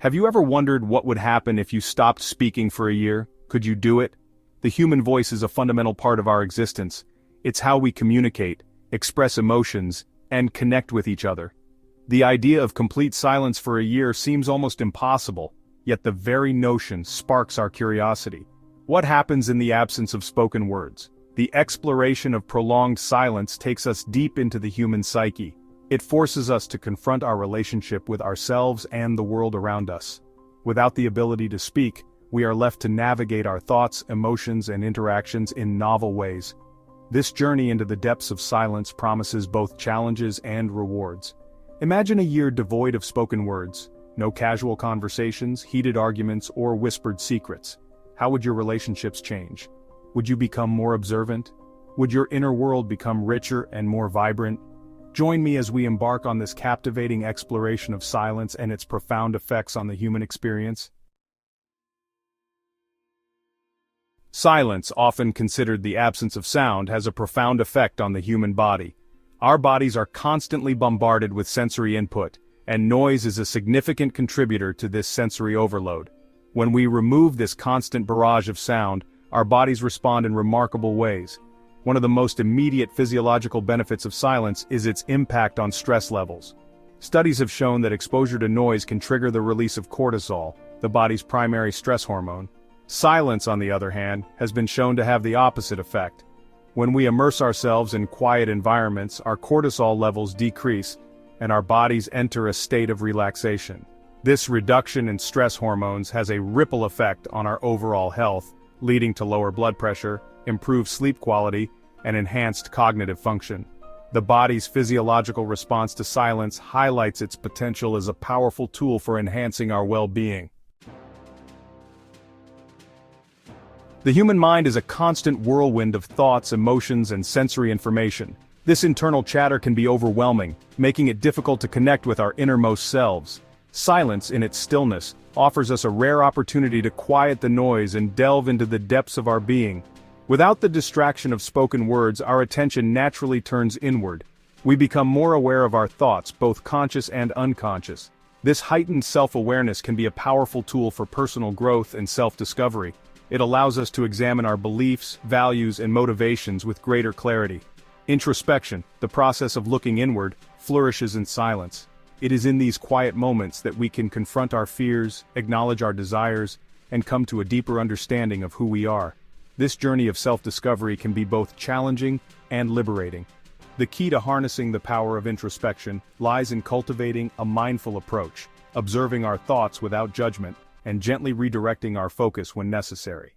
Have you ever wondered what would happen if you stopped speaking for a year? Could you do it? The human voice is a fundamental part of our existence. It's how we communicate, express emotions, and connect with each other. The idea of complete silence for a year seems almost impossible, yet the very notion sparks our curiosity. What happens in the absence of spoken words? The exploration of prolonged silence takes us deep into the human psyche. It forces us to confront our relationship with ourselves and the world around us. Without the ability to speak, we are left to navigate our thoughts, emotions, and interactions in novel ways. This journey into the depths of silence promises both challenges and rewards. Imagine a year devoid of spoken words, no casual conversations, heated arguments, or whispered secrets. How would your relationships change? Would you become more observant? Would your inner world become richer and more vibrant? Join me as we embark on this captivating exploration of silence and its profound effects on the human experience. Silence, often considered the absence of sound, has a profound effect on the human body. Our bodies are constantly bombarded with sensory input, and noise is a significant contributor to this sensory overload. When we remove this constant barrage of sound, our bodies respond in remarkable ways. One of the most immediate physiological benefits of silence is its impact on stress levels. Studies have shown that exposure to noise can trigger the release of cortisol, the body's primary stress hormone. Silence, on the other hand, has been shown to have the opposite effect. When we immerse ourselves in quiet environments, our cortisol levels decrease, and our bodies enter a state of relaxation. This reduction in stress hormones has a ripple effect on our overall health, leading to lower blood pressure, improved sleep quality, and enhanced cognitive function. The body's physiological response to silence highlights its potential as a powerful tool for enhancing our well-being. The human mind is a constant whirlwind of thoughts, emotions, and sensory information. This internal chatter can be overwhelming, making it difficult to connect with our innermost selves. Silence, in its stillness, offers us a rare opportunity to quiet the noise and delve into the depths of our being. Without the distraction of spoken words, our attention naturally turns inward. We become more aware of our thoughts, both conscious and unconscious. This heightened self-awareness can be a powerful tool for personal growth and self-discovery. It allows us to examine our beliefs, values, and motivations with greater clarity. Introspection, the process of looking inward, flourishes in silence. It is in these quiet moments that we can confront our fears, acknowledge our desires, and come to a deeper understanding of who we are. This journey of self-discovery can be both challenging and liberating. The key to harnessing the power of introspection lies in cultivating a mindful approach, observing our thoughts without judgment, and gently redirecting our focus when necessary.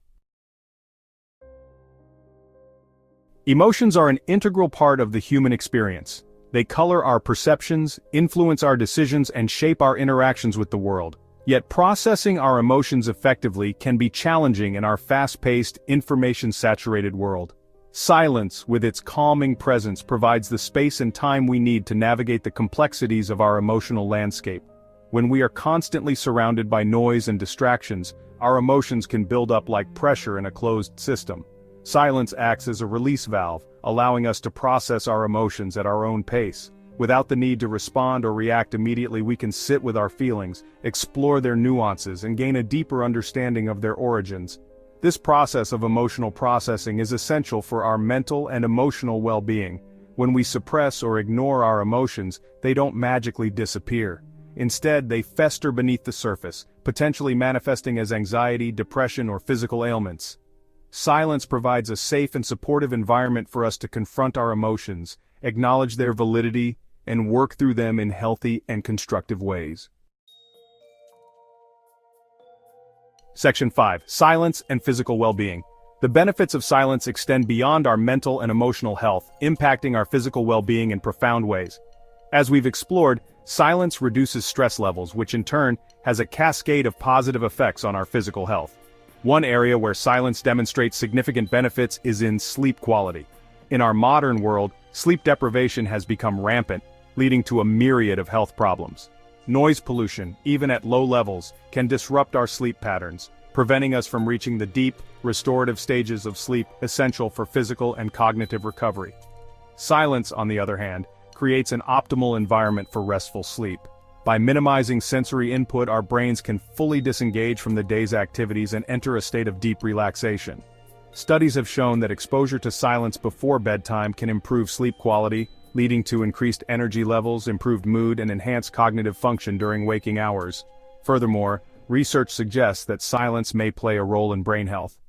Emotions are an integral part of the human experience. They color our perceptions, influence our decisions, and shape our interactions with the world. Yet processing our emotions effectively can be challenging in our fast-paced, information-saturated world. Silence, with its calming presence, provides the space and time we need to navigate the complexities of our emotional landscape. When we are constantly surrounded by noise and distractions, our emotions can build up like pressure in a closed system. Silence acts as a release valve, allowing us to process our emotions at our own pace. Without the need to respond or react immediately, we can sit with our feelings, explore their nuances, and gain a deeper understanding of their origins. This process of emotional processing is essential for our mental and emotional well-being. When we suppress or ignore our emotions, they don't magically disappear. Instead, they fester beneath the surface, potentially manifesting as anxiety, depression, or physical ailments. Silence provides a safe and supportive environment for us to confront our emotions, acknowledge their validity, and work through them in healthy and constructive ways. Section 5. Silence and Physical Well-Being. The benefits of silence extend beyond our mental and emotional health, impacting our physical well-being in profound ways. As we've explored, silence reduces stress levels, which in turn has a cascade of positive effects on our physical health. One area where silence demonstrates significant benefits is in sleep quality. In our modern world, sleep deprivation has become rampant, leading to a myriad of health problems. Noise pollution, even at low levels, can disrupt our sleep patterns, preventing us from reaching the deep, restorative stages of sleep essential for physical and cognitive recovery. Silence, on the other hand, creates an optimal environment for restful sleep. By minimizing sensory input, our brains can fully disengage from the day's activities and enter a state of deep relaxation. Studies have shown that exposure to silence before bedtime can improve sleep quality, leading to increased energy levels, improved mood, and enhanced cognitive function during waking hours. Furthermore, research suggests that silence may play a role in brain health.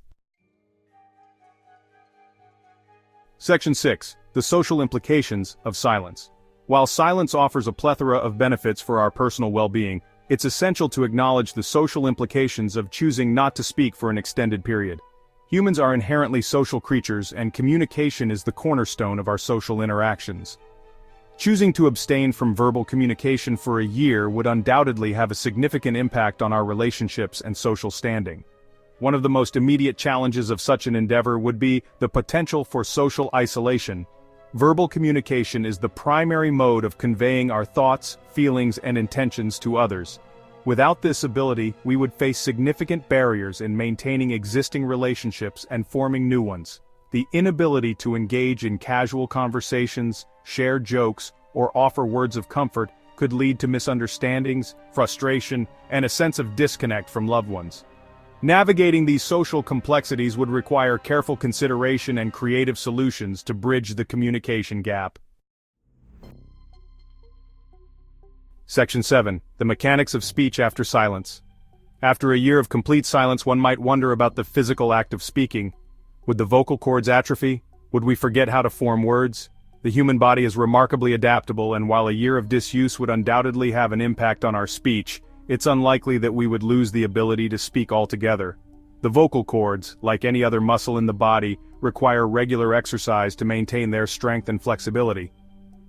Section 6. The social implications of silence. While silence offers a plethora of benefits for our personal well-being, it's essential to acknowledge the social implications of choosing not to speak for an extended period. Humans are inherently social creatures, and communication is the cornerstone of our social interactions. Choosing to abstain from verbal communication for a year would undoubtedly have a significant impact on our relationships and social standing. One of the most immediate challenges of such an endeavor would be the potential for social isolation. Verbal communication is the primary mode of conveying our thoughts, feelings, and intentions to others. Without this ability, we would face significant barriers in maintaining existing relationships and forming new ones. The inability to engage in casual conversations, share jokes, or offer words of comfort could lead to misunderstandings, frustration, and a sense of disconnect from loved ones. Navigating these social complexities would require careful consideration and creative solutions to bridge the communication gap. Section 7. The mechanics of speech after silence. After a year of complete silence, one might wonder about the physical act of speaking. Would the vocal cords atrophy? Would we forget how to form words? The human body is remarkably adaptable, and while a year of disuse would undoubtedly have an impact on our speech, it's unlikely that we would lose the ability to speak altogether. The vocal cords, like any other muscle in the body, require regular exercise to maintain their strength and flexibility.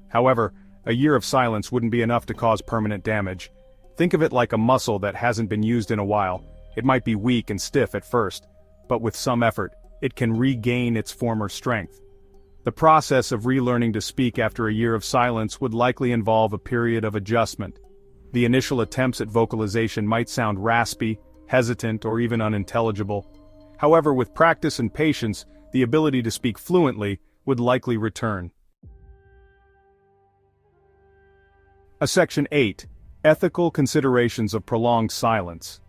However, a year of silence wouldn't be enough to cause permanent damage. Think of it like a muscle that hasn't been used in a while. It might be weak and stiff at first, but with some effort, it can regain its former strength. The process of relearning to speak after a year of silence would likely involve a period of adjustment. The initial attempts at vocalization might sound raspy, hesitant, or even unintelligible. However, with practice and patience, the ability to speak fluently would likely return. Section 8. Ethical considerations of prolonged silence.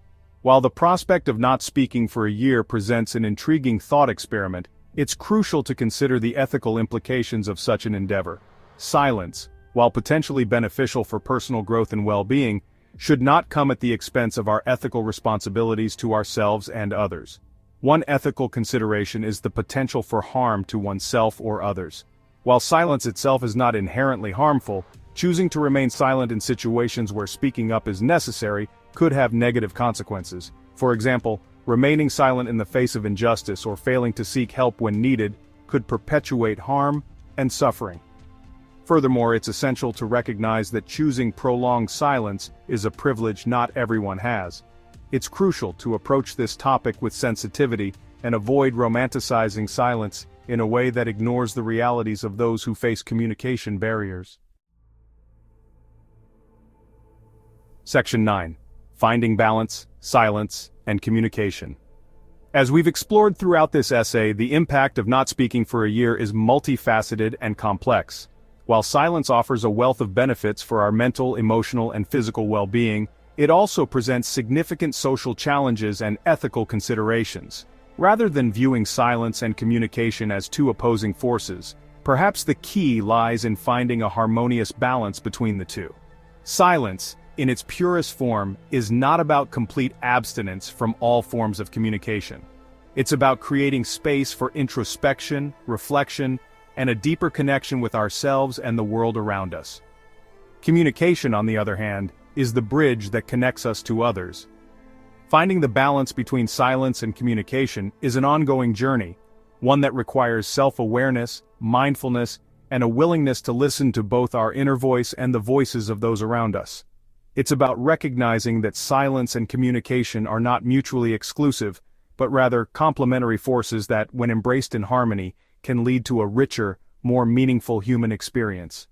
While the prospect of not speaking for a year presents an intriguing thought experiment, it's crucial to consider the ethical implications of such an endeavor. Silence, while potentially beneficial for personal growth and well-being, should not come at the expense of our ethical responsibilities to ourselves and others. One ethical consideration is the potential for harm to oneself or others. While silence itself is not inherently harmful, choosing to remain silent in situations where speaking up is necessary could have negative consequences. For example, remaining silent in the face of injustice or failing to seek help when needed could perpetuate harm and suffering. Furthermore, it's essential to recognize that choosing prolonged silence is a privilege not everyone has. It's crucial to approach this topic with sensitivity and avoid romanticizing silence in a way that ignores the realities of those who face communication barriers. Section 9. Finding balance, silence, and communication. As we've explored throughout this essay, the impact of not speaking for a year is multifaceted and complex. While silence offers a wealth of benefits for our mental, emotional, and physical well-being, it also presents significant social challenges and ethical considerations. Rather than viewing silence and communication as two opposing forces, perhaps the key lies in finding a harmonious balance between the two. Silence, in its purest form, is not about complete abstinence from all forms of communication. It's about creating space for introspection, reflection, and a deeper connection with ourselves and the world around us. Communication, on the other hand, is the bridge that connects us to others. Finding the balance between silence and communication is an ongoing journey, one that requires self-awareness, mindfulness, and a willingness to listen to both our inner voice and the voices of those around us. It's about recognizing that silence and communication are not mutually exclusive, but rather complementary forces that, when embraced in harmony, can lead to a richer, more meaningful human experience.